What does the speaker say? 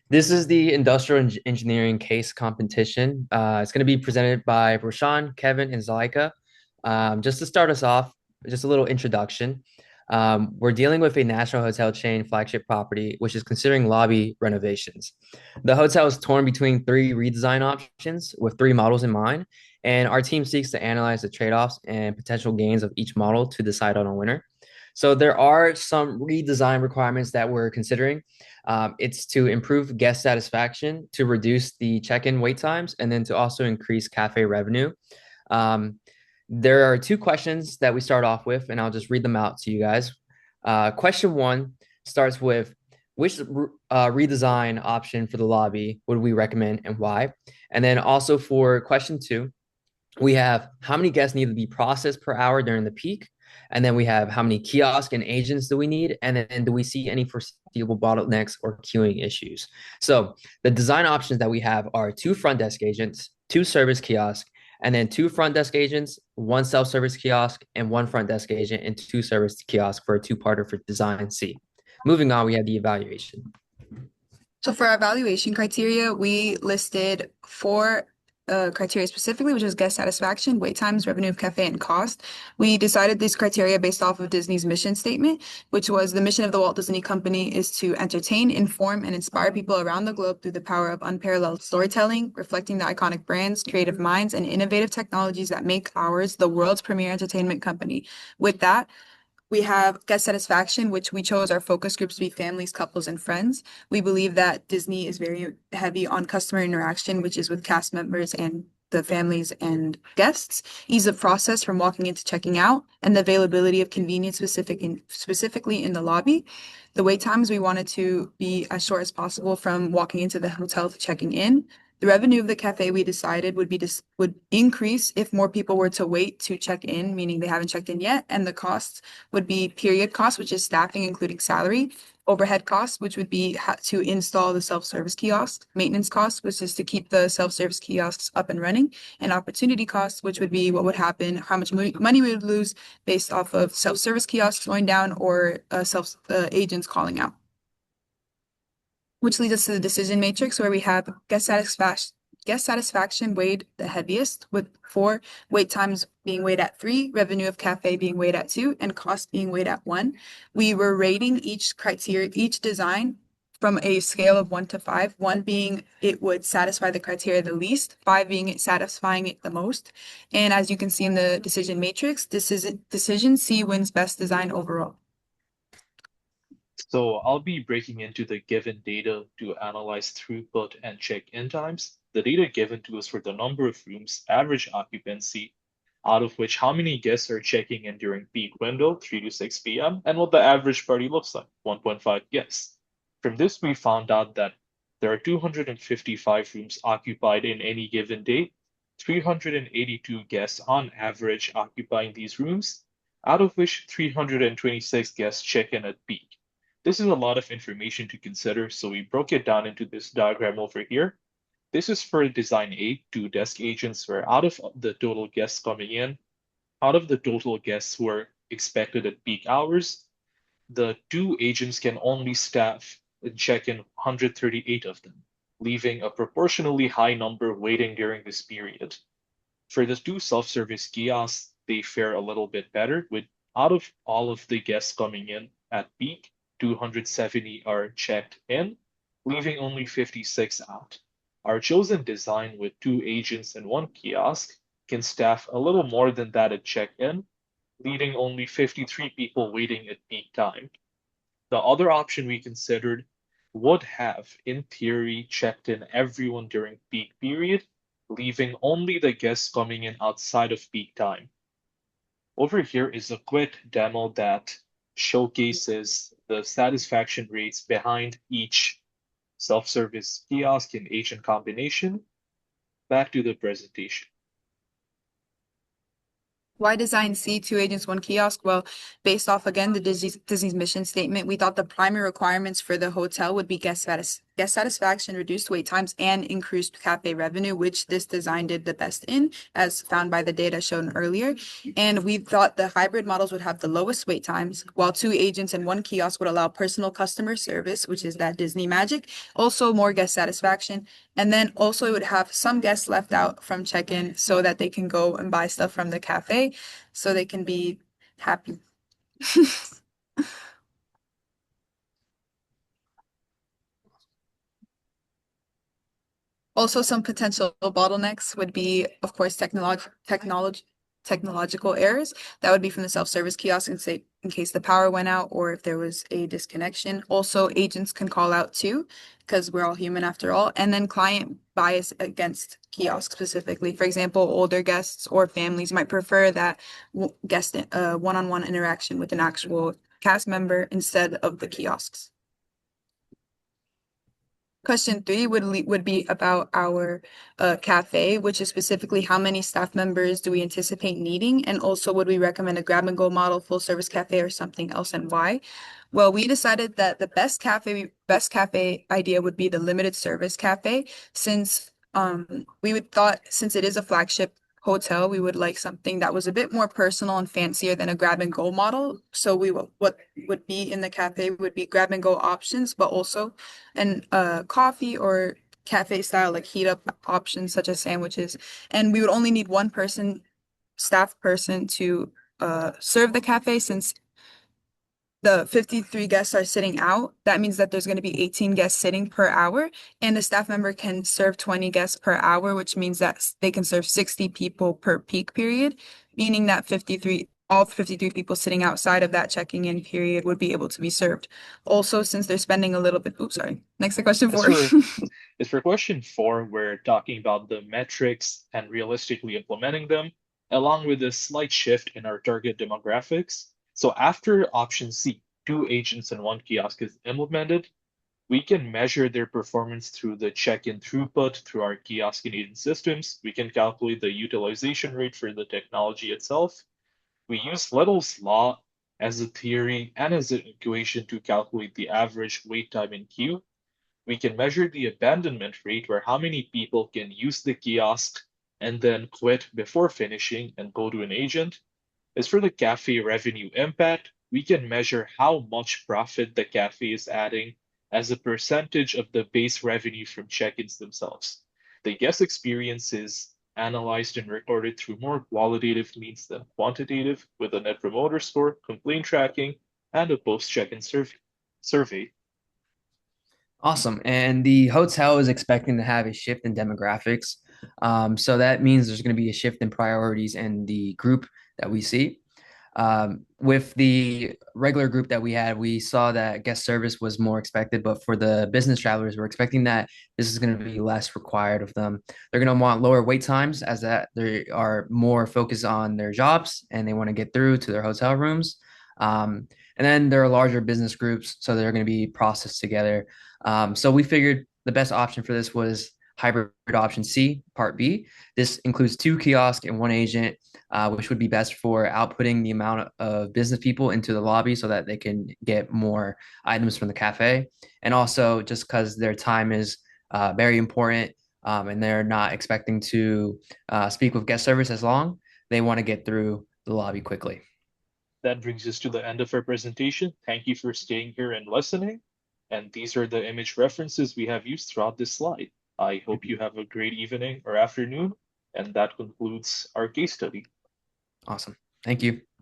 This is the industrial engineering case competition. It's going to be presented by Roshan, Kevin, and Zalika. Just to start us off, just a little introduction. We're dealing with a national hotel chain flagship property, which is considering lobby renovations. The hotel is torn between three redesign options with three models in mind, and our team seeks to analyze the trade-offs and potential gains of each model to decide on a winner. So there are some redesign requirements that we're considering. It's to improve guest satisfaction, to reduce the check-in wait times, and then to also increase cafe revenue. Um, there are two questions that we start off with, and I'll just read them out to you guys. Question one starts with which redesign option for the lobby would we recommend and why? And then also for question two, we have how many guests need to be processed per hour during the peak. And then we have how many kiosks and agents do we need? And then do we see any foreseeable bottlenecks or queuing issues? So the design options that we have are two front desk agents, two service kiosks, and then two front desk agents, one self-service kiosk, and one front desk agent, and two service kiosks for a two-parter for design C. Moving on, we have the evaluation. So for our evaluation criteria, we listed four criteria specifically, which is guest satisfaction, wait times, revenue of cafe, and cost. We decided these criteria based off of Disney's mission statement, which was the mission of the Walt Disney Company is to entertain, inform, and inspire people around the globe through the power of unparalleled storytelling, reflecting the iconic brands, creative minds, and innovative technologies that make ours the world's premier entertainment company. With that, we have guest satisfaction, which we chose our focus groups to be families, couples, and friends. We believe that Disney is very heavy on customer interaction, which is with cast members and the families and guests, ease of process from walking in to checking out, and the availability of convenience specifically in the lobby. The wait times we wanted to be as short as possible from walking into the hotel to checking in. The revenue of the cafe we decided would increase if more people were to wait to check in, meaning they haven't checked in yet, and the costs would be period costs, which is staffing, including salary, overhead costs, which would be to install the self-service kiosk, maintenance costs, which is to keep the self-service kiosks up and running, and opportunity costs, which would be what would happen, how much money we would lose based off of self-service kiosks going down or self agents calling out. Which leads us to the decision matrix where we have guest satisfaction weighed the heaviest, with four, wait times being weighed at 3, revenue of cafe being weighed at 2, and cost being weighed at 1. We were rating each design from a scale of 1 to 5, 1 being it would satisfy the criteria the least, 5 being it satisfying it the most. And as you can see in the decision matrix, decision C wins best design overall. So I'll be breaking into the given data to analyze throughput and check-in times. The data given to us for the number of rooms, average occupancy, out of which how many guests are checking in during peak window, 3 to 6 p.m., and what the average party looks like, 1.5 guests. From this, we found out that there are 255 rooms occupied in any given day, 382 guests on average occupying these rooms, out of which 326 guests check in at peak. This is a lot of information to consider, so we broke it down into this diagram over here. This is for design A, 2 desk agents where out of the total guests coming in, out of the total guests who are expected at peak hours, the 2 agents can only staff and check in 138 of them, leaving a proportionally high number waiting during this period. For the 2 self-service kiosks, they fare a little bit better, with out of all of the guests coming in at peak, 270 are checked in, leaving only 56 out. Our chosen design with 2 agents and 1 kiosk can staff a little more than that at check-in, leaving only 53 people waiting at peak time. The other option we considered would have, in theory, checked in everyone during peak period, leaving only the guests coming in outside of peak time. Over here is a quick demo that showcases the satisfaction rates behind each self-service kiosk and agent combination. Back to the presentation. Why design C, 2 agents, 1 kiosk? Well, based off again the Disney's mission statement, we thought the primary requirements for the hotel would be guest satisfaction, reduced wait times, and increased cafe revenue, which this design did the best in, as found by the data shown earlier. And we thought the hybrid models would have the lowest wait times, while 2 agents and 1 kiosk would allow personal customer service, which is that Disney magic, also more guest satisfaction. And then also it would have some guests left out from check-in so that they can go and buy stuff from the cafe so they can be happy. Also, some potential bottlenecks would be, of course, technological errors. That would be from the self-service kiosk and say in case the power went out or if there was a disconnection. Also, agents can call out too, because we're all human after all. And then client bias against kiosks specifically. For example, older guests or families might prefer that guest one-on-one interaction with an actual cast member instead of the kiosks. Question 3 would be about our cafe, which is specifically how many staff members do we anticipate needing, and also would we recommend a grab-and-go model, full-service cafe, or something else, and why? Well, we decided that the best cafe idea would be the limited service cafe, since we would thought since it is a flagship hotel, we would like something that was a bit more personal and fancier than a grab-and-go model. So what would be in the cafe would be grab-and-go options, but also and coffee or cafe style like heat up options such as sandwiches. And we would only need one staff person to serve the cafe since the 53 guests are sitting out. That means that there's going to be 18 guests sitting per hour, and a staff member can serve 20 guests per hour, which means that they can serve 60 people per peak period, meaning that all 53 people sitting outside of that checking in period would be able to be served. Also, since they're spending a little bit, oops, sorry. Next to question 4. As for question 4, we're talking about the metrics and realistically implementing them, along with a slight shift in our target demographics. So after option C, 2 agents and 1 kiosk is implemented, we can measure their performance through the check-in throughput through our kiosk and agent systems. We can calculate the utilization rate for the technology itself. We use Little's law as a theory and as an equation to calculate the average wait time in queue. We can measure the abandonment rate, where how many people can use the kiosk and then quit before finishing and go to an agent. As for the cafe revenue impact, we can measure how much profit the cafe is adding as a percentage of the base revenue from check-ins themselves. The guest experience is analyzed and recorded through more qualitative means than quantitative, with a net promoter score, complaint tracking, and a post-check-in survey. Awesome. And the hotel is expecting to have a shift in demographics. So that means there's going to be a shift in priorities in the group that we see. With the regular group that we had, we saw that guest service was more expected, but for the business travelers, we're expecting that this is going to be less required of them. They're going to want lower wait times as that they are more focused on their jobs and they want to get through to their hotel rooms. And then there are larger business groups, so they're going to be processed together. So we figured the best option for this was hybrid option C, part B. This includes 2 kiosks and 1 agent, which would be best for outputting the amount of business people into the lobby so that they can get more items from the cafe. And also just because their time is very important and they're not expecting to speak with guest service as long, they want to get through the lobby quickly. That brings us to the end of our presentation. Thank you for staying here and listening. And these are the image references we have used throughout this slide. I hope you have a great evening or afternoon, and that concludes our case study. Awesome. Thank you.